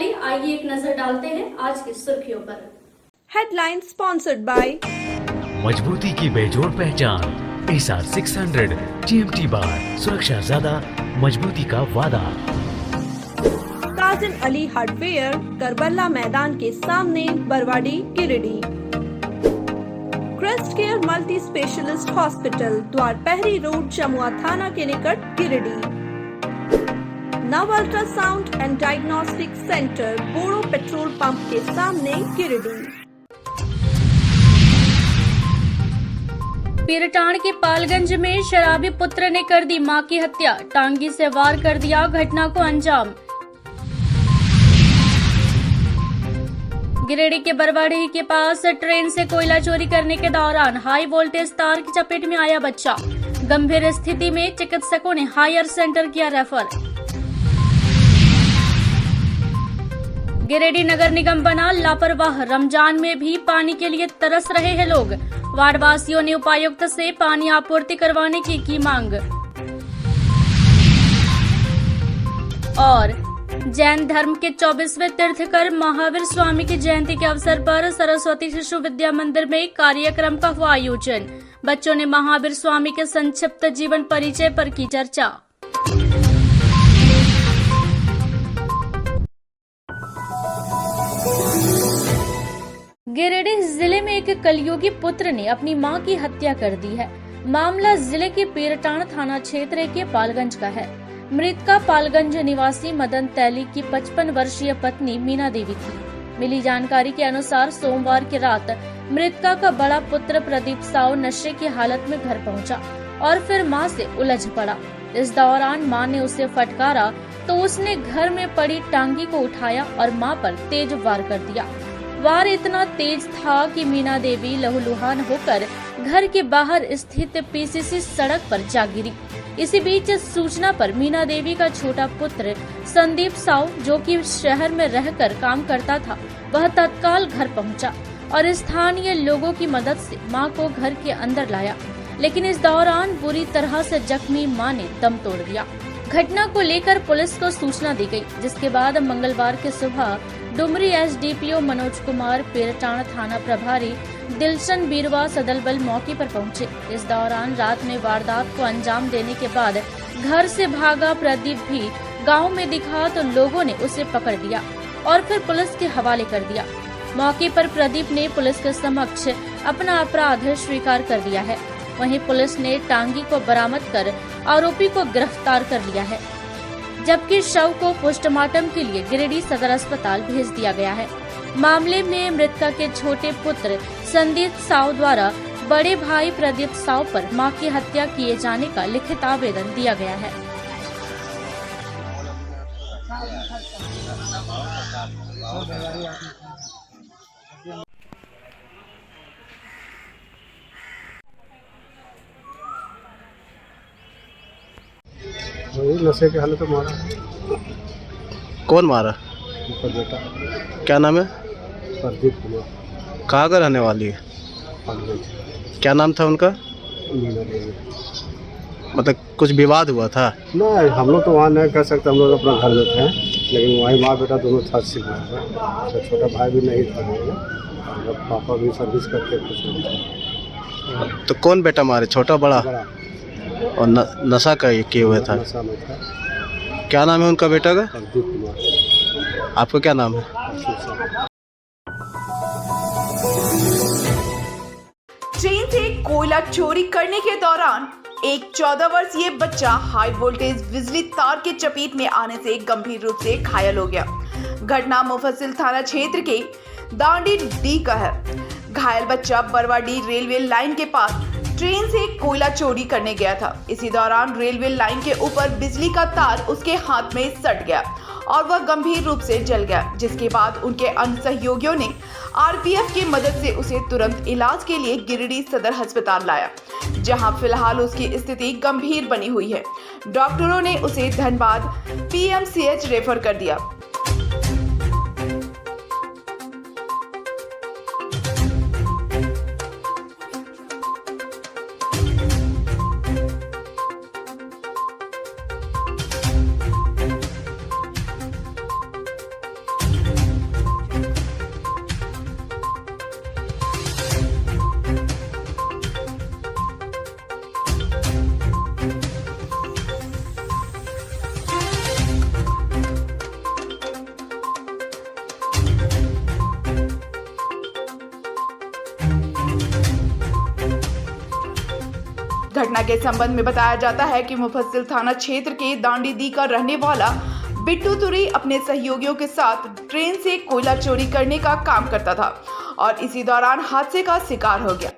पहले आइए एक नजर डालते हैं आज की सुर्खियों पर। हेडलाइन स्पॉन्सर्ड बाय मजबूती की बेजोड़ पहचान एसआर 600 TMT बार, सुरक्षा ज्यादा, मजबूती का वादा। काजिम अली हार्डवेयर, करबला मैदान के सामने, Barwadi, Giridih. Crest care multi specialist hospital, Dwarpahari road, Jamua थाना के निकट, Giridih. Nav ultrasound and diagnostic centre, Bodo petrol pump के सामने, गिरिडीह। पीरटाण के पालगंज में शराबी पुत्र ने कर दी मां की हत्या, टांगी से वार कर दिया घटना को अंजाम। गिरिडीह के बरवाडी के पास ट्रेन से कोयला चोरी करने के दौरान हाई वोल्टेज तार की चपेट में आया बच्चा, गंभीर स्थिति में चिकित्सकों ने हायर सेंटर किया रेफर। गिरिडीह नगर निगम बना लापरवाह, रमजान में भी पानी के लिए तरस रहे हैं लोग। वार्ड वासियों ने उपायुक्त से पानी आपूर्ति करवाने की मांग। और जैन धर्म के 24वें तीर्थकर महावीर स्वामी की जयंती के अवसर पर सरस्वती शिशु विद्या मंदिर में कार्यक्रम का हुआ आयोजन। बच्चों ने महावीर स्वामी के संक्षिप्त जीवन परिचय पर की चर्चा। गिरिडीह जिले में एक कलयुगी पुत्र ने अपनी मां की हत्या कर दी है। मामला जिले के पीरटाण थाना क्षेत्र के पालगंज का है। मृतका पालगंज निवासी मदन तैली की 55 वर्षीय पत्नी मीना देवी थी। मिली जानकारी के अनुसार सोमवार की रात मृतका का बड़ा पुत्र प्रदीप साव नशे की हालत में घर पहुंचा और फिर मां से उलझ पड़ा। इस दौरान मां ने उसे फटकारा तो उसने घर में पड़ी टांगी को उठाया और मां पर तेज वार कर दिया। वार इतना तेज था कि मीना देवी लहूलुहान होकर घर के बाहर स्थित पीसीसी सड़क पर जा गिरी। इसी बीच सूचना पर मीना देवी का छोटा पुत्र संदीप साव, जो कि शहर में रहकर काम करता था, वह तत्काल घर पहुंचा और स्थानीय लोगों की मदद से मां को घर के अंदर लाया। लेकिन इस दौरान बुरी तरह से जख्मी मां ने दम तोड़ दिया। घटना को लेकर पुलिस को सूचना दी गई, जिसके बाद मंगलवार की सुबह डुमरी SDPO मनोज कुमार, पीरटाण थाना प्रभारी दिलशन बीरवा सदलबल मौके पर पहुंचे। इस दौरान रात में वारदात को अंजाम देने के बाद घर से भागा प्रदीप भी गांव में दिखा तो लोगों ने उसे पकड़ लिया और फिर पुलिस के हवाले कर दिया। मौके पर प्रदीप ने पुलिस के समक्ष अपना अपराध स्वीकार कर दिया है। वहीं पुलिस ने टांगी को बरामद कर आरोपी को गिरफ्तार कर लिया है, जबकि शव को पोस्टमार्टम के लिए गिरिडीह सदर अस्पताल भेज दिया गया है। मामले में मृतका के छोटे पुत्र संदीप साव द्वारा बड़े भाई प्रदीप साव पर मां की हत्या किए जाने का लिखित आवेदन दिया गया है। वही नशे के हालत में मारा। कौन मारा? उसका बेटा क्या नाम है? प्रदीप कुमार। कहाँ का रहने वाली है? पालगंज। क्या नाम था उनका? मीना देवी। मतलब कुछ विवाद हुआ था? नहीं, हम लोग तो वहाँ नहीं कर सकते, हम लोग अपना घर में थे, लेकिन वहीं माँ बेटा दोनों था सीखा है। छोटा भाई भी नहीं था, और पापा भी सर्विस करके कुछ नहीं था। तो कौन बेटा मारे, छोटा बड़ा? बड़ा। और नशा का ये किए हुए था? नशा में था। क्या नाम है उनका बेटा का? प्रदीप कुमार। आपका क्या नाम है? ट्रेन से कोयला चोरी करने के दौरान एक 14 वर्षीय बच्चा हाई वोल्टेज बिजली तार के चपेट में आने से गंभीर रूप से घायल हो गया। घटना मुफस्सिल थाना क्षेत्र के दांडी डी का है। घायल बच्चा बरवाडी रेलवे लाइन के पास ट्रेन से कोयला चोरी करने गया था। इसी दौरान रेलवे लाइन के ऊपर बिजली का तार उसके हाथ में सट गया और वह गंभीर रूप से जल गया, जिसके बाद उनके अन्य सहयोगियों ने RPF की मदद से उसे तुरंत इलाज के लिए गिरिडीह सदर अस्पताल लाया, जहां फिलहाल उसकी स्थिति गंभीर बनी हुई है। डॉक्टरों ने उसे धनबाद PMCH रेफर कर दिया। घटना के संबंध में बताया जाता है कि मुफस्सिल थाना क्षेत्र के दांडीदी का रहने वाला बिट्टू तुरी अपने सहयोगियों के साथ ट्रेन से कोयला चोरी करने का काम करता था और इसी दौरान हादसे का शिकार हो गया।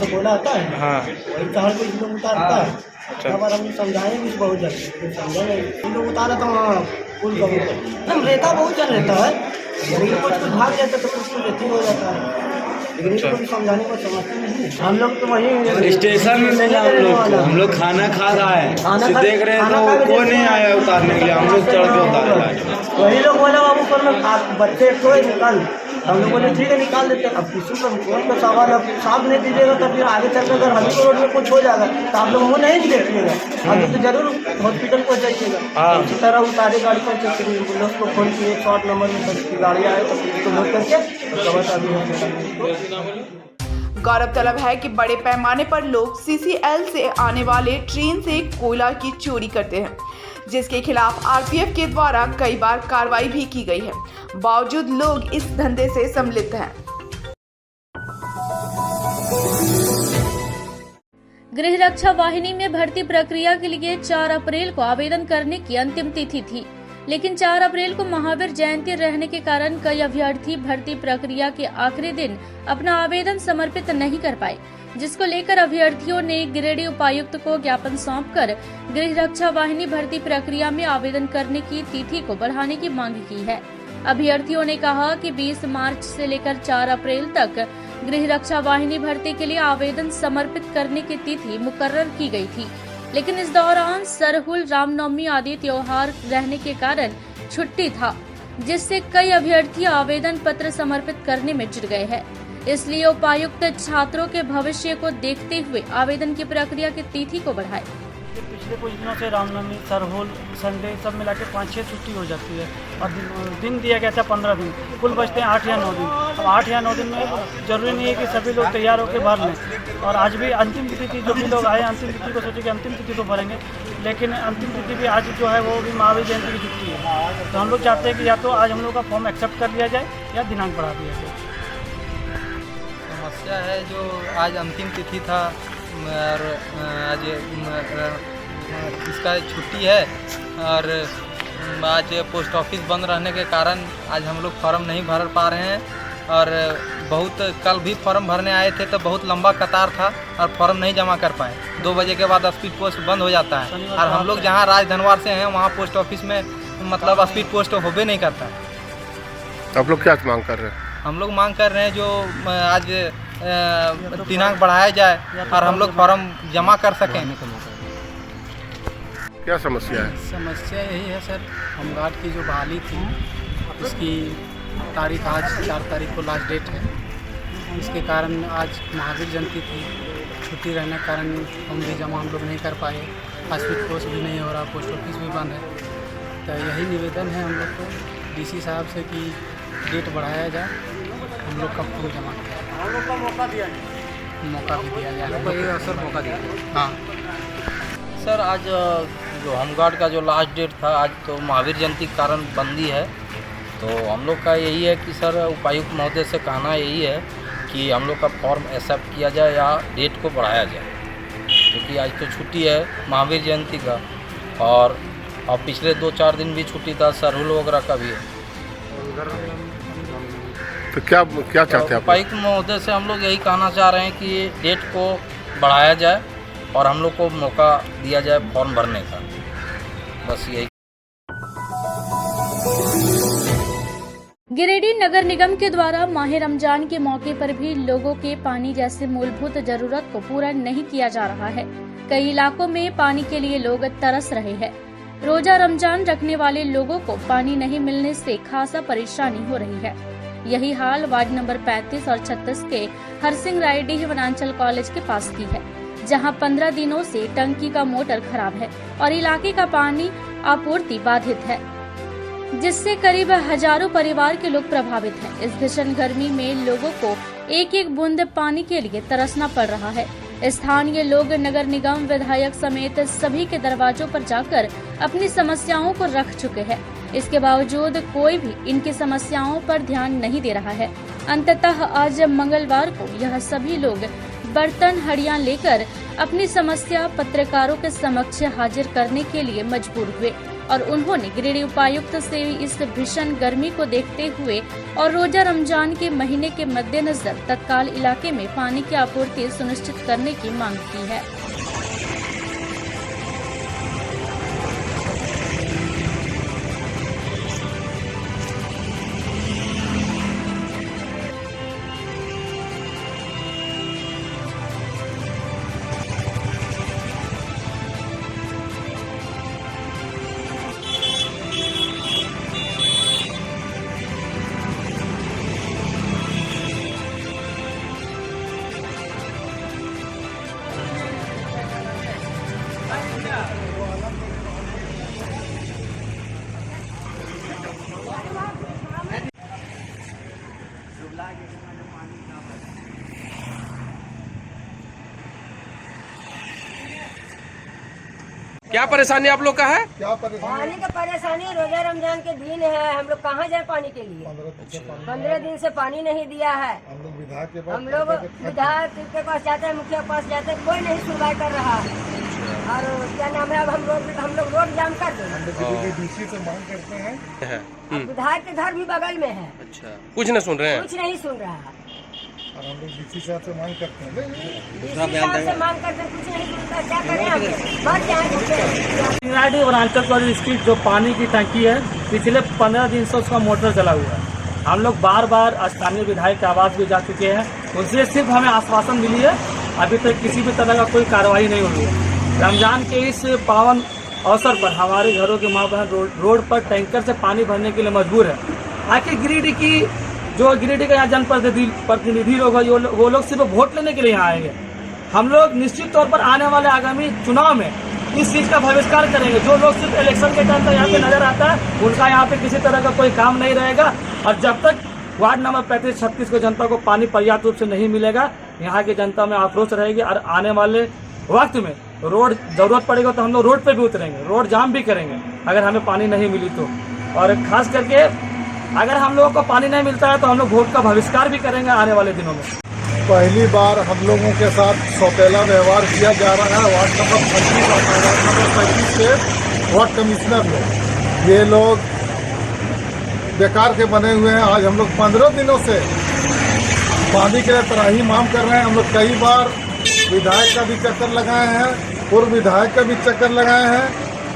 कोयला आता है, हाँ, वही तार को लोग उतारता है। हम समझाए भी बहुत जल्दी समझा लोग उतारा तो पुल का एकदम रेता बहुत जल रहता है, लेकिन कुछ भाग जाता तो कुछ रेती हो जाता है, लेकिन इसको भी समझाने को समझते नहीं। हम लोग तो वही स्टेशन में मिला हम लोग खाना खा रहा है, देख रहे हैं तो कोई नहीं आया उतारने के लिए, हम लोग चढ़ के उतार रहे हैं। वही लोग बोला बाबू पर बच्चे तो निकाल, हम लोग बोले ठीक है निकाल देते हैं। अब किसी को कौन का सवाल अब साफ नहीं दीजिएगा तो फिर आगे चलकर अगर हमी को रोड में कुछ हो जाएगा तो आप लोग वो नहीं देखिएगा, अभी तो जरूर हॉस्पिटल को जाइएगा। इसी तरह उतारे गाड़ी पर उसको फोन किए 108 नंबर में गाड़ी आए तो फिर उसको लोड करके अभी हॉस्पिटल। गौरव तलब है कि बड़े पैमाने पर लोग सीसीएल से आने वाले ट्रेन से कोयला की चोरी करते हैं, जिसके खिलाफ आरपीएफ के द्वारा कई बार कार्रवाई भी की गई है, बावजूद लोग इस धंधे से सम्मिलित हैं। गृह रक्षा वाहिनी में भर्ती प्रक्रिया के लिए 4 अप्रैल को आवेदन करने की अंतिम तिथि थी, लेकिन 4 अप्रैल को महावीर जयंती रहने के कारण कई अभ्यर्थी भर्ती प्रक्रिया के आखिरी दिन अपना आवेदन समर्पित नहीं कर पाए, जिसको लेकर अभ्यर्थियों ने गिरिडीह उपायुक्त को ज्ञापन सौंपकर गृह रक्षा वाहिनी भर्ती प्रक्रिया में आवेदन करने की तिथि को बढ़ाने की मांग की है। अभ्यर्थियों ने कहा कि 20 मार्च से लेकर 4 अप्रैल तक गृह रक्षा वाहिनी भर्ती के लिए आवेदन समर्पित करने की तिथि मुकर्रर की गई थी, लेकिन इस दौरान सरहुल, रामनवमी आदि त्योहार रहने के कारण छुट्टी था, जिससे कई अभ्यर्थी आवेदन पत्र समर्पित करने में जुट गए हैं। इसलिए उपायुक्त छात्रों के भविष्य को देखते हुए आवेदन की प्रक्रिया की तिथि को बढ़ाए। पिछले कुछ दिनों से रामनवमी, सरहुल, संडे सब मिला के 5-6 छुट्टी हो जाती है और दिन दिया गया था 15 दिन, कुल बचते हैं 8 या 9 दिन। अब 8 या 9 दिन में जरूरी नहीं है कि सभी लोग तैयार होकर भर लें, और आज भी अंतिम तिथि थी, जो भी लोग आए अंतिम तिथि को सोचे कि अंतिम तिथि को भरेंगे, लेकिन अंतिम तिथि भी आज जो है वो भी महावीर जयंती की छुट्टी है। तो हम लोग चाहते हैं कि या तो आज हम लोग का फॉर्म एक्सेप्ट कर लिया जाए या दिनांक बढ़ा दिया जाए। समस्या है जो आज अंतिम तिथि था और आज इसका छुट्टी है, और आज पोस्ट ऑफिस बंद रहने के कारण आज हम लोग फॉर्म नहीं भर पा रहे हैं, और बहुत कल भी फॉर्म भरने आए थे तो बहुत लंबा कतार था और फॉर्म नहीं जमा कर पाए। 2 बजे के बाद स्पीड पोस्ट बंद हो जाता है, और हम लोग जहाँ राजधनवार से हैं वहाँ पोस्ट ऑफिस में मतलब स्पीड पोस्ट होबे नहीं करता है। आप लोग क्या मांग कर रहे हैं? हम लोग मांग कर रहे हैं जो आज दिनांक बढ़ाया जाए और हम लोग फॉर्म जमा कर सकें। क्या समस्या है? समस्या यही है सर, होमगार्ड की जो बहाली थी उसकी तारीख आज 4 तारीख को लास्ट डेट है। इसके कारण आज महावीर जयंती थी, छुट्टी रहने के कारण फॉर्म भी जमा हम लोग नहीं कर पाए, स्पीड पोस्ट भी नहीं हो रहा, पोस्ट ऑफिस भी बंद है। तो यही निवेदन है हम लोग को डीसी साहब से कि डेट बढ़ाया जाए, हम लोग का फॉर्म जमा करें, हम लोग का मौका भी दिया जाए, सर मौका दिया। हाँ सर, आज जो होमगार्ड का जो लास्ट डेट था, आज तो महावीर जयंती के कारण बंदी है, तो हम लोग का यही है कि सर उपायुक्त महोदय से कहना यही है कि हम लोग का फॉर्म एक्सेप्ट किया जाए या डेट को बढ़ाया जाए, क्योंकि आज तो छुट्टी है महावीर जयंती का, और पिछले 2-4 दिन भी छुट्टी था, सरहुल वगैरह का भी है। तो क्या चाहते हैं आप? उपायुक्त महोदय से हम लोग यही कहना चाह रहे हैं कि डेट को बढ़ाया जाए और हम लोग को मौका दिया जाए फॉर्म भरने का, बस यही। गिरिडीह नगर निगम के द्वारा माह रमजान के मौके पर भी लोगों के पानी जैसे मूलभूत जरूरत को पूरा नहीं किया जा रहा है। कई इलाकों में पानी के लिए लोग तरस रहे हैं। रोजा रमजान रखने वाले लोगों को पानी नहीं मिलने से खासा परेशानी हो रही है। यही हाल वार्ड नंबर 35 और 36 के हरसिंह रायडीह वनांचल कॉलेज के पास की है, जहां 15 दिनों से टंकी का मोटर खराब है और इलाके का पानी आपूर्ति बाधित है, जिससे करीब हजारों परिवार के लोग प्रभावित हैं। इस भीषण गर्मी में लोगों को एक एक बूंद पानी के लिए तरसना पड़ रहा है। स्थानीय लोग नगर निगम विधायक समेत सभी के दरवाजों पर जाकर अपनी समस्याओं को रख चुके हैं। इसके बावजूद कोई भी इनकी समस्याओं पर ध्यान नहीं दे रहा है। अंततः आज मंगलवार को यह सभी लोग बर्तन हड़ियां लेकर अपनी समस्या पत्रकारों के समक्ष हाजिर करने के लिए मजबूर हुए और उन्होंने गिरिडीह उपायुक्त से इस भीषण गर्मी को देखते हुए और रोजा रमजान के महीने के मद्देनजर तत्काल इलाके में पानी की आपूर्ति सुनिश्चित करने की मांग की है। क्या परेशानी आप लोग का है? पानी का परेशानी, रोजा रमजान के दिन है, हम लोग कहाँ जाए पानी के लिए? 15 दिन से पानी नहीं दिया है। हम लोग विधायक के पास जाते हैं, मुखिया के पास जाते हैं, कोई नहीं सुनवाई कर रहा है। और क्या नाम है, अब हम लोग रोड जाम कर देंगे। डीसी से मांग करते हैं। विधायक के घर भी बगल में है। अच्छा, कुछ नहीं सुन रहे हैं? कुछ नहीं सुन रहा है। और हम लोग डीसी साहब से मांग करते हैं। मांग करते हैं, कुछ नहीं सुनता, क्या करें हम? बस जाए वनांचल स्ट्रीट जो पानी की टंकी है, पिछले 15 दिन से उसका मोटर चला हुआ है। हम लोग बार बार स्थानीय विधायक के आवास भी जा चुके हैं, उनसे सिर्फ हमें आश्वासन मिली है, अभी तक किसी भी तरह का कोई कार्रवाई नहीं हुई है। रमजान के इस पावन अवसर पर हमारे घरों के माँ बहन रोड पर टैंकर से पानी भरने के लिए मजबूर है। आखिर गिरिडीह की जो गिरिडीह का यहाँ जनप्रतिनिधि लोग हैं, वो लोग सिर्फ वोट लेने के लिए यहाँ आएंगे। हम लोग निश्चित तौर पर आने वाले आगामी चुनाव में इस चीज का बहिष्कार करेंगे। जो लोग सिर्फ इलेक्शन के टाइम पर यहाँ पे नजर आता है, उनका यहाँ पे किसी तरह का कोई काम नहीं रहेगा। और जब तक वार्ड नंबर 35-36 को जनता को पानी पर्याप्त रूप से नहीं मिलेगा, यहाँ की जनता में आक्रोश रहेगी। और आने वाले वक्त में रोड जरूरत पड़ेगा तो हम लोग रोड पे भी उतरेंगे, रोड जाम भी करेंगे अगर हमें पानी नहीं मिली तो। और खास करके अगर हम लोगों को पानी नहीं मिलता है तो हम लोग वोट का बहिष्कार भी करेंगे आने वाले दिनों में। पहली बार हम लोगों के साथ सौतेला व्यवहार किया जा रहा है। वार्ड नंबर 35 के वार्ड कमिश्नर लोग, ये लोग बेकार के बने हुए हैं। आज हम लोग 15 दिनों से पानी के त्राही मांग कर रहे हैं। हम लोग कई बार विधायक का भी चक्कर लगाए हैं, पूर्व विधायक का भी चक्कर लगाए हैं,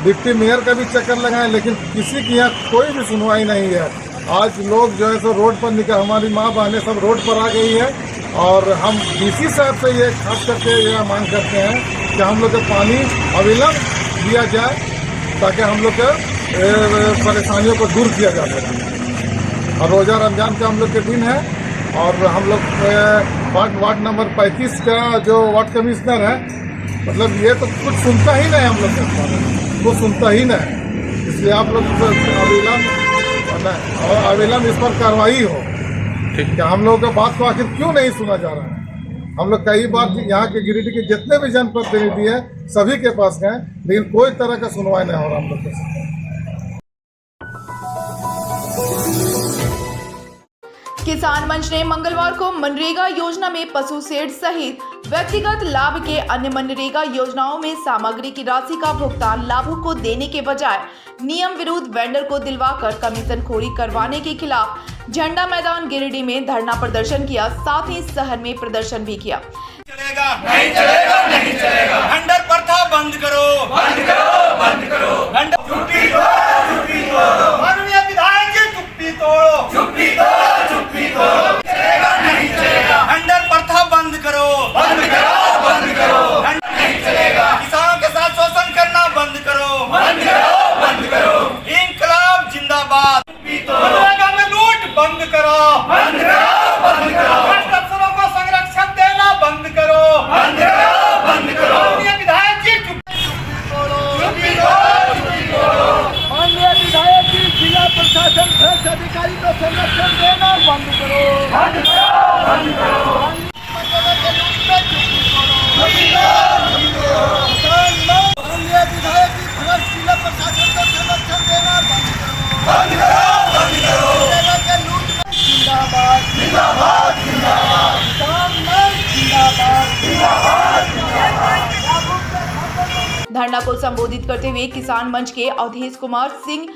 डिप्टी मेयर का भी चक्कर लगाए, लेकिन किसी की यहाँ कोई भी सुनवाई नहीं है। आज लोग जो है सो रोड पर निकल, हमारी माँ बहनें सब रोड पर आ गई है। और हम डीसी साहब से ये खास करके यह मांग करते हैं कि हम लोग को पानी अविलंब दिया जाए, ताकि हम लोग के परेशानियों को दूर किया जा सके। और रोजा रमजान का हम लोग के दिन है, और हम लोग वार्ड नंबर 35 का जो वार्ड कमिश्नर है, मतलब ये तो कुछ सुनता ही नहीं, हम लोग को सुनता ही नहीं। इसलिए आप लोग अविलंब इस पर कार्रवाई हो कि हम लोगों का बात को आखिर क्यों नहीं सुना जा रहा है। हम लोग कई बार यहाँ के गिरिडीह के जितने भी जनप्रतिनिधि हैं सभी के पास गए, लेकिन कोई तरह का सुनवाई नहीं हो रहा हम लोग के साथ। किसान मंच ने मंगलवार को मनरेगा योजना में पशु शेड सहित व्यक्तिगत लाभ के अन्य मनरेगा योजनाओं में सामग्री की राशि का भुगतान लाभुक को देने के बजाय नियम विरुद्ध वेंडर को दिलवाकर कमीशन खोरी करवाने के खिलाफ झंडा मैदान गिरिडीह में धरना प्रदर्शन किया, साथ ही शहर में प्रदर्शन भी किया। चलेगा नहीं चलेगा नहीं चलेगा, वेंडर प्रथा बंद करो बंद करो बंद करो, वेंडर चुप्पी तोड़ो माननीय विधायक जी चुप्पी तोड़ो चलेगा नहीं चलेगा, वेंडर प्रथा बंद करो बंद करो नहीं चलेगा, किसानों के साथ शोषण करना बंद करो इंकलाब जिंदाबाद, मनरेगा में लूट बंद करो भ्रष्ट अफसरों को संरक्षण देना बंद करो माननीय विधायक जी चुप्पी तोड़ो माननीय विधायक जी जिला प्रशासन भ्रष्ट अधिकारी को संरक्षण देना बंद करो माननीय विधायक जी भ्रष्ट जिला प्रशासन को संरक्षण देना बंद करो जिंदाबाद। धरना को संबोधित करते हुए किसान मंच के अवधेश कुमार सिंह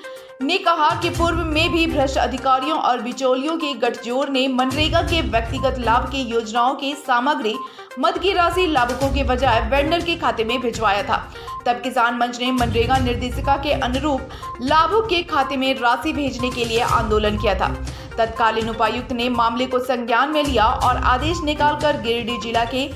ने कहा कि पूर्व में भी भ्रष्ट अधिकारियों और बिचौलियों के गठजोड़ ने मनरेगा के व्यक्तिगत लाभ की योजनाओं के सामग्री मद की राशि लाभुकों के बजाय वेंडर के खाते में भिजवाया था। तब किसान मंच ने मनरेगा निर्देशिका के अनुरूप लाभुक के खाते में राशि भेजने के लिए आंदोलन किया था। तत्कालीन उपायुक्त ने मामले को संज्ञान में लिया और आदेश निकालकर गिरिडीह जिला के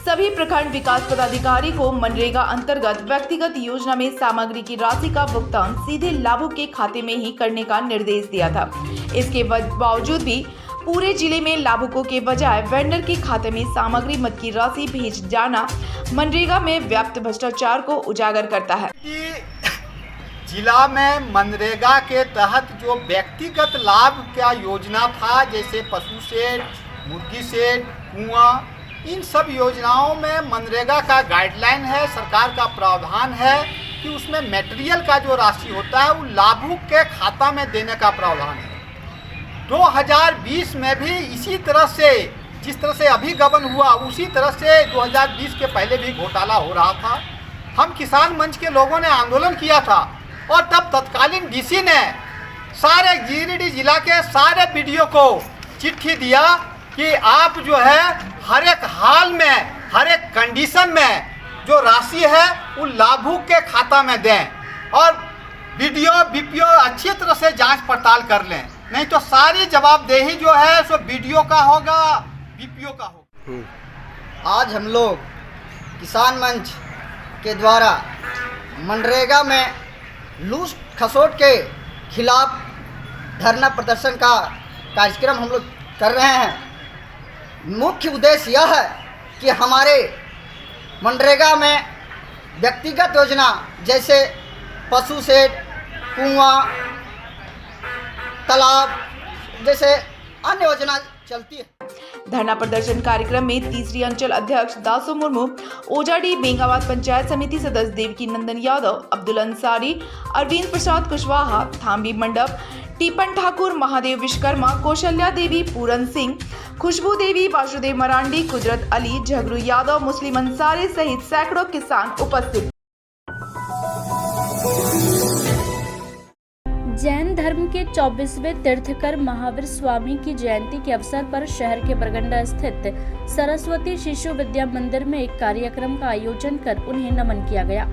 सभी प्रखंड विकास पदाधिकारी को मनरेगा अंतर्गत व्यक्तिगत योजना में सामग्री की राशि का भुगतान सीधे लाभुक के खाते में ही करने का निर्देश दिया था। इसके बावजूद भी पूरे जिले में लाभुकों के बजाय वेंडर के खाते में सामग्री मद की राशि भेज जाना मनरेगा में व्याप्त भ्रष्टाचार को उजागर करता है। जिला में मनरेगा के तहत जो व्यक्तिगत लाभ का योजना था, जैसे पशु शेड, मुर्गी शेड, कुआं, इन सब योजनाओं में मनरेगा का गाइडलाइन है, सरकार का प्रावधान है कि उसमें मटेरियल का जो राशि होता है वो लाभुक के खाता में देने का प्रावधान है। 2020 में भी इसी तरह से, जिस तरह से अभी गबन हुआ उसी तरह से 2020 के पहले भी घोटाला हो रहा था। हम किसान मंच के लोगों ने आंदोलन किया था और तब तत्कालीन डीसी ने सारे गिरिडीह जिला के सारे बीडीओ को चिट्ठी दिया कि आप जो है हर एक हाल में, हर एक कंडीशन में जो राशि है वो लाभुक के खाता में दें और बीडीओ बीपीओ अच्छी तरह से जांच पड़ताल कर लें, नहीं तो सारी जवाबदेही जो है सो बीडीओ का होगा, बीपीओ का होगा। आज हम लोग किसान मंच के द्वारा मनरेगा में लूट खसोट के खिलाफ धरना प्रदर्शन का कार्यक्रम हम लोग कर रहे हैं। मुख्य उद्देश्य यह है कि हमारे मनरेगा में व्यक्तिगत योजना जैसे पशु शेड, कुआं, तालाब जैसे अन्य योजना चलती है। धरना प्रदर्शन कार्यक्रम में तीसरी अंचल अध्यक्ष दासो मुर्मू, ओजाडी बेंगाबाद पंचायत समिति सदस्य देवकी नंदन यादव, अब्दुल अंसारी, अरविंद प्रसाद कुशवाहा, थाम्बी मंडप, टीपन ठाकुर, महादेव विश्वकर्मा, कौशल्या देवी, पूरन सिंह, खुशबू देवी, वासुदेव मरांडी, कुदरत अली, झगरू यादव, मुस्लिम अंसारी सहित सैकड़ों किसान उपस्थित। जैन धर्म के 24वें तीर्थकर महावीर स्वामी की जयंती के अवसर पर शहर के बरगंडा स्थित सरस्वती शिशु विद्या मंदिर में एक कार्यक्रम का आयोजन कर उन्हें नमन किया गया।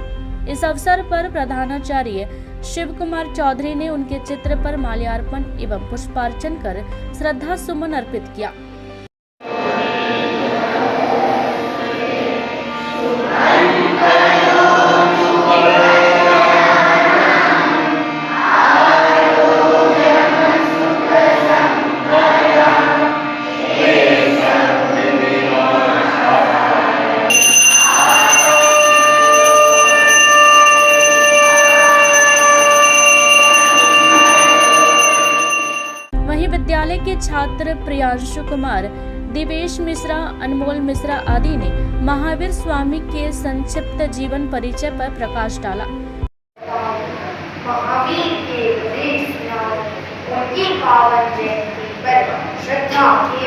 इस अवसर पर प्रधानाचार्य शिव कुमार चौधरी ने उनके चित्र पर माल्यार्पण एवं पुष्पार्चन कर श्रद्धा सुमन अर्पित किया। विद्यालय के छात्र प्रियांशु कुमार, दिवेश मिश्रा, अनमोल मिश्रा आदि ने महावीर स्वामी के संक्षिप्त जीवन परिचय पर प्रकाश डाला। महावीर के उपदेश उनकी पावन जयंती पर श्रद्धा के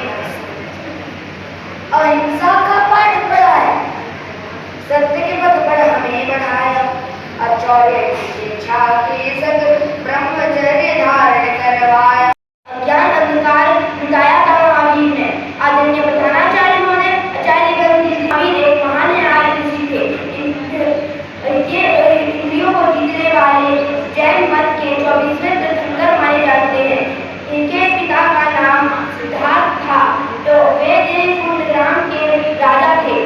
अहिंसा का पाठ पढ़ाया, सत्य के पथ पर हमें बढ़ाया, आचार्य की शिक्षा के सद ब्रह्मचर्य धारण करवाया। ज्ञान अंधकार मिटाया था महावीर ने। आदरणीय प्रधानाचार्य महोदय, आचार्य महावीर एक महान न्यायाधीश थे। ये इंद्रियों को जीतने वाले जैन मत के 24वें तीर्थंकर माने जाते हैं। इनके पिता का नाम सिद्धार्थ था, तो वे कुंडग्राम के राजा थे।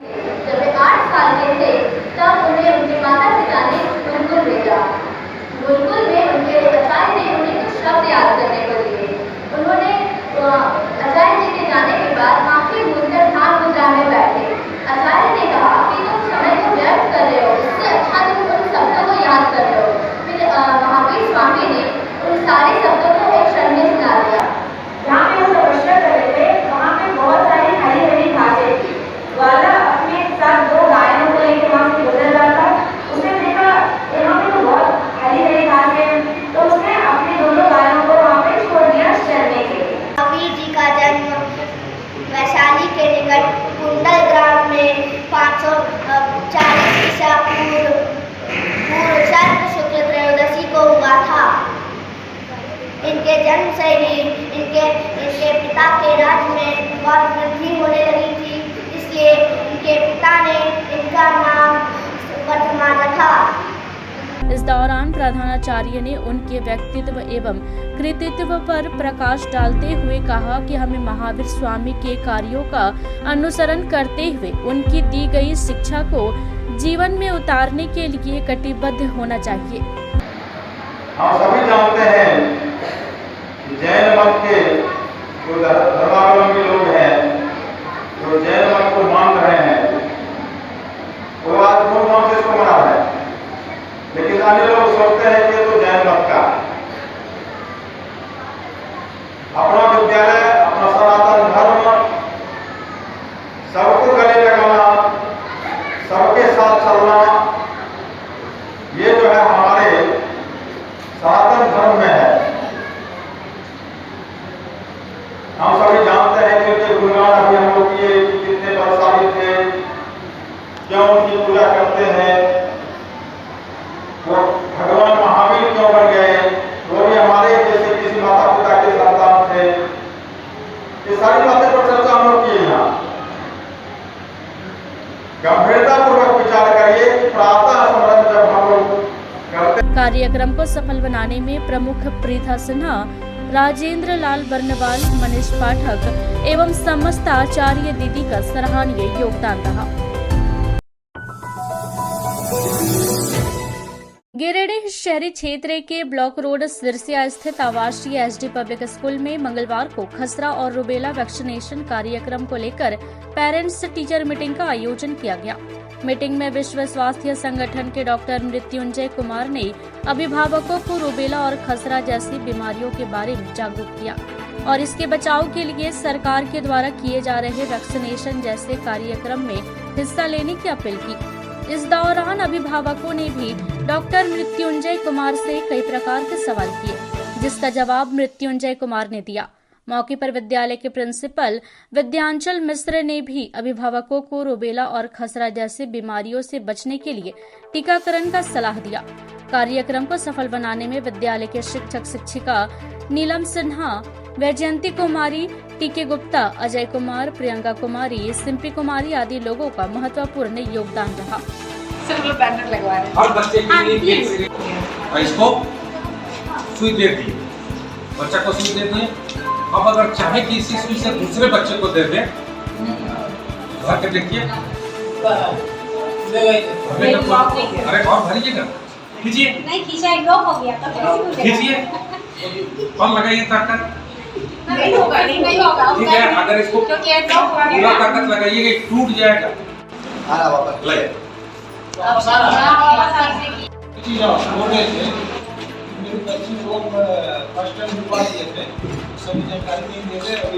जब वे 8 साल के थे तब उन्हें उनके माता पिता ने गुरुकुल भेजा। गुरुकुल में उनके आचार्य ने उन्हें कुछ शब्द याद करने दौरान प्रधानाचार्य ने उनके व्यक्तित्व एवं कृतित्व पर प्रकाश डालते हुए कहा कि हमें महावीर स्वामी के कार्यों का अनुसरण करते हुए उनकी दी गई शिक्षा को जीवन में उतारने के लिए कटिबद्ध होना चाहिए। हम सभी जानते हैं कि जैन मत के जो धर्मावलंबी लोग हैं, जो जैन मत को मान रहे हैं, वो आज धूमधाम से इसको मना रहे हैं, लेकिन अन्य लोग सोचते हैं कि ये तो जैन मत का अपना विद्यालय, अपना सनातन धर्म, सबको गले लगाना, सबके साथ चलना, ये जो है हमारे सनातन धर्म में है। हम सभी जानते हैं कि उनके गुणगान अभी हम लोग किए कि कितने बलशाली थे, क्यों उनकी पूजा करते हैं, वो भगवान महावीर क्यों बन गए, वो भी हमारे जैसे किसी माता पिता के संतान थे। ये सारी बातें पर चर्चा हम लोग किए यहाँ। गंभीरतापूर्वक विचार करिए कि प्रातः स्मरण जब हम लोग करते। कार्यक्रम को सफल बनाने में प्रमुख प्रीथा सिन्हा, राजेंद्र लाल बर्नवाल, मनीष पाठक एवं समस्त आचार्य दीदी का सराहनीय योगदान रहा। गिरिडीह शहरी क्षेत्र के ब्लॉक रोड सिरसिया स्थित आवासीय एसडी पब्लिक स्कूल में मंगलवार को खसरा और रुबेला वैक्सीनेशन कार्यक्रम को लेकर पेरेंट्स टीचर मीटिंग का आयोजन किया गया। मीटिंग में विश्व स्वास्थ्य संगठन के डॉक्टर मृत्युंजय कुमार ने अभिभावकों को रुबेला और खसरा जैसी बीमारियों के बारे में जागरूक किया और इसके बचाव के लिए सरकार के द्वारा किए जा रहे वैक्सीनेशन जैसे कार्यक्रम में हिस्सा लेने की अपील की। इस दौरान अभिभावकों ने भी डॉक्टर मृत्युंजय कुमार से कई प्रकार के सवाल किए, जिसका जवाब मृत्युंजय कुमार ने दिया। मौके पर विद्यालय के प्रिंसिपल विद्यांचल मिश्र ने भी अभिभावकों को रुबेला और खसरा जैसे बीमारियों से बचने के लिए टीकाकरण का सलाह दिया। कार्यक्रम को सफल बनाने में विद्यालय के शिक्षक शिक्षिका नीलम सिन्हा, वैजयंती कुमारी, टीके गुप्ता, अजय कुमार, प्रियंका कुमारी, सिंपी कुमारी आदि लोगों का महत्वपूर्ण योगदान रहा। बैनर लगवा रहे हैं। हर बच्चे के लिए और इसको सुई दे दी, बच्चा को सुई दे दें। अब अगर चाहे कि इसी सुई से दूसरे बच्चे को दे दें, भर के देखिए। अरे और भरिएगा, खींचिए। नहीं खींचा, लॉक हो गया था। खींचिए और लगाइए ताकत। नहीं होगा, नहीं होगा। ठीक है, अगर इसको पूरा ताकत लगाइएगा टूट जाएगा। वापस ले। मेरी बच्ची को फर्स्ट टाइम दिखवा दिए थे, सभी जानकारी नहीं दे रहे और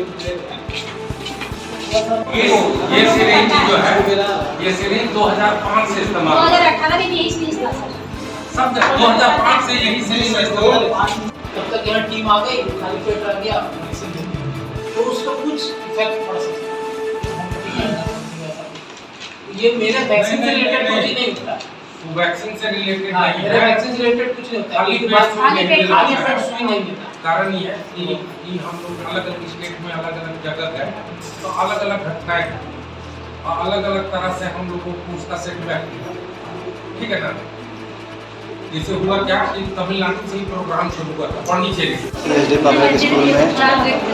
ये सिरिंज जो है, ये सिरिंज 2005 से इस्तेमाल 2018 में यही चीज था सब 2005 से यही सिरिंज इस्तेमाल। तब तक यहाँ टीम आ गई, खाली पेट रह गया तो उसका कुछ इफेक्ट पड़ सकता है। ये मेरे वैक्सीन से रिलेटेड कुछ ही नहीं होता। वैक्सीन से रिलेटेड नहीं मेरा वैक्सीन से रिलेटेड कुछ नहीं होता। खाली पेट सुई नहीं देता। कारण ये है कि हम लोग अलग अलग स्टेट में अलग अलग जगह गए तो अलग अलग घटनाएं और अलग अलग तरह से हम लोगों को उसका सेटबैक मिला। ठीक है ना, जैसे हुआ क्या कि तमिलनाडु से ही प्रोग्राम शुरू हुआ था पांडिचेरी से। एसडी पब्लिक स्कूल में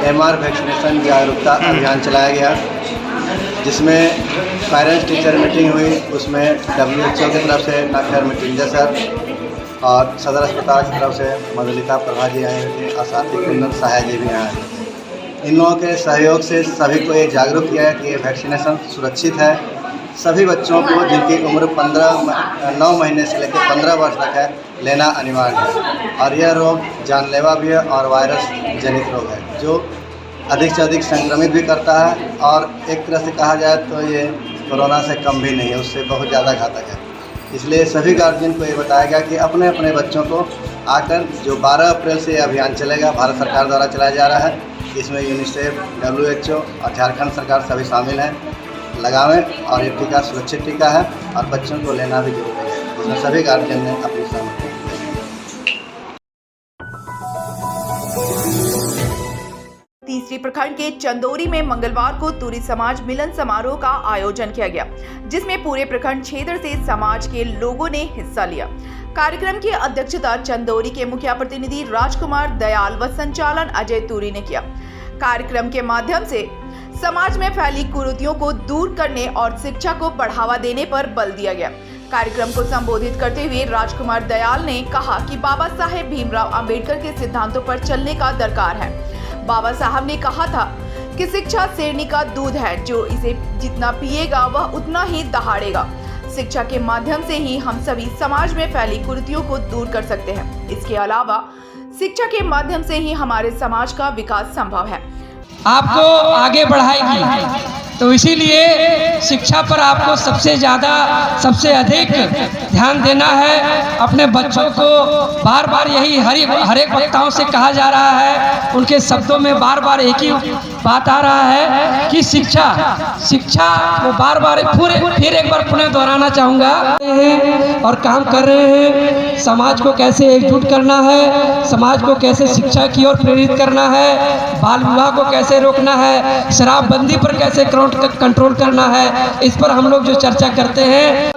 एमआर वैक्सीनेशन जागरूकता अभियान चलाया गया, जिसमें पेरेंट्स टीचर मीटिंग हुई। उसमें WHO की तरफ से डॉक्टर मृत्युंजय सर और सदर अस्पताल की तरफ से मधुलिका प्रभा जी आए हुए थे और साथ ही कुंदन सहाय जी भी आए थे। इन लोगों के सहयोग से सभी को ये जागरूक किया है कि ये वैक्सीनेशन सुरक्षित है। सभी बच्चों को जिनकी उम्र 9 महीने से लेकर 15 वर्ष तक है लेना अनिवार्य है और यह रोग जानलेवा भी है और वायरस जनित रोग है जो अधिक से अधिक संक्रमित भी करता है और एक तरह से कहा जाए तो ये कोरोना से कम भी नहीं है, उससे बहुत ज़्यादा घातक है। इसलिए सभी गार्जियन को ये बताया गया कि अपने अपने बच्चों को आकर जो 12 अप्रैल से ये अभियान चलेगा, भारत सरकार द्वारा चलाया जा रहा है, इसमें यूनिसेफ, WHO और झारखंड सरकार सभी शामिल हैं, लगावें और ये टीका सुरक्षित टीका है और बच्चों को लेना भी जरूरी है। इसमें सभी गार्जियन ने अपनी सहमति। तीसरी प्रखंड के चंदोरी में मंगलवार को तुरी समाज मिलन समारोह का आयोजन किया गया, जिसमें पूरे प्रखंड क्षेत्र से समाज के लोगों ने हिस्सा लिया। कार्यक्रम की अध्यक्षता चंदौली के मुखिया प्रतिनिधि राजकुमार दयाल व संचालन अजय तूरी ने किया। कार्यक्रम के माध्यम से समाज में फैली कुरीतियों को दूर करने और शिक्षा को बढ़ावा देने पर बल दिया गया। कार्यक्रम को संबोधित करते हुए राजकुमार दयाल ने कहा कि बाबा साहेब भीमराव अंबेडकर के सिद्धांतों पर चलने का दरकार है। बाबा साहब ने कहा था कि शिक्षा शेरनी का दूध है, जो इसे जितना पिएगा वह उतना ही दहाड़ेगा। शिक्षा के माध्यम से ही हम सभी समाज में फैली कुरीतियों को दूर कर सकते हैं। इसके अलावा शिक्षा के माध्यम से ही हमारे समाज का विकास संभव है। आपको आगे बढ़ाएगी, तो इसीलिए शिक्षा पर आपको सबसे अधिक ध्यान देना है। अपने बच्चों को बार बार यही हर एक वक्ताओं से कहा जा रहा है, उनके शब्दों में बार बार एक ही बात आ रहा है कि शिक्षा वो बार बार फिर एक बार पुनः दोहराना चाहूँगा और काम कर रहे हैं। समाज को कैसे एकजुट करना है, समाज को कैसे शिक्षा की ओर प्रेरित करना है, बाल विवाह को कैसे रोकना है, शराबबंदी पर कैसे कंट्रोल करना है, इस पर हम लोग जो चर्चा करते हैं।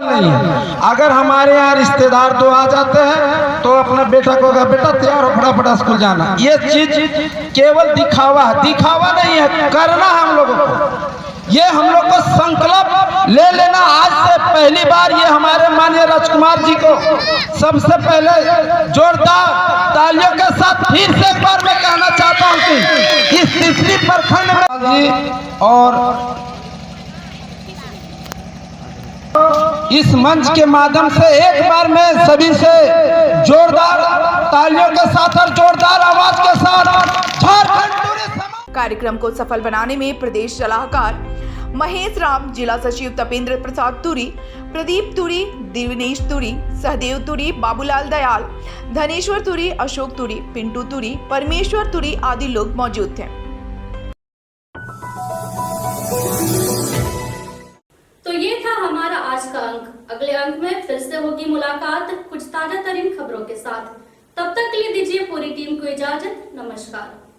अगर हमारे यहाँ रिश्तेदार तो आ जाते हैं तो अपना बेटा को कहा बेटा तैयार हो फटाफट स्कूल जाना। ये चीज केवल दिखावा नहीं है, करना हम लोगों को। ये हम लोग को संकल्प ले लेना। आज से पहली बार ये हमारे माननीय राजकुमार जी को सबसे पहले जोरदार तालियों के साथ फिर से एक बार मैं कहना चाहता हूँ कि इस तीसरी प्रखंड में और इस मंच के माध्यम से एक बार मैं सभी से जोरदार तालियों के साथ और जोरदार आवाज के साथ झारखंड कार्यक्रम को सफल बनाने में प्रदेश सलाहकार महेश राम, जिला सचिव तपेंद्र प्रसाद तुरी, प्रदीप तुरी, दिनेश तुरी, सहदेव तुरी, बाबूलाल दयाल, धनेश्वर तुरी, अशोक तुरी, पिंटू तुरी, परमेश्वर तुरी आदि लोग मौजूद थे। तो ये था हमारा आज का अंक। अगले अंक में फिर से होगी मुलाकात कुछ ताजा तरीन खबरों के साथ। तब तक के लिए दीजिए पूरी टीम को इजाजत। नमस्कार।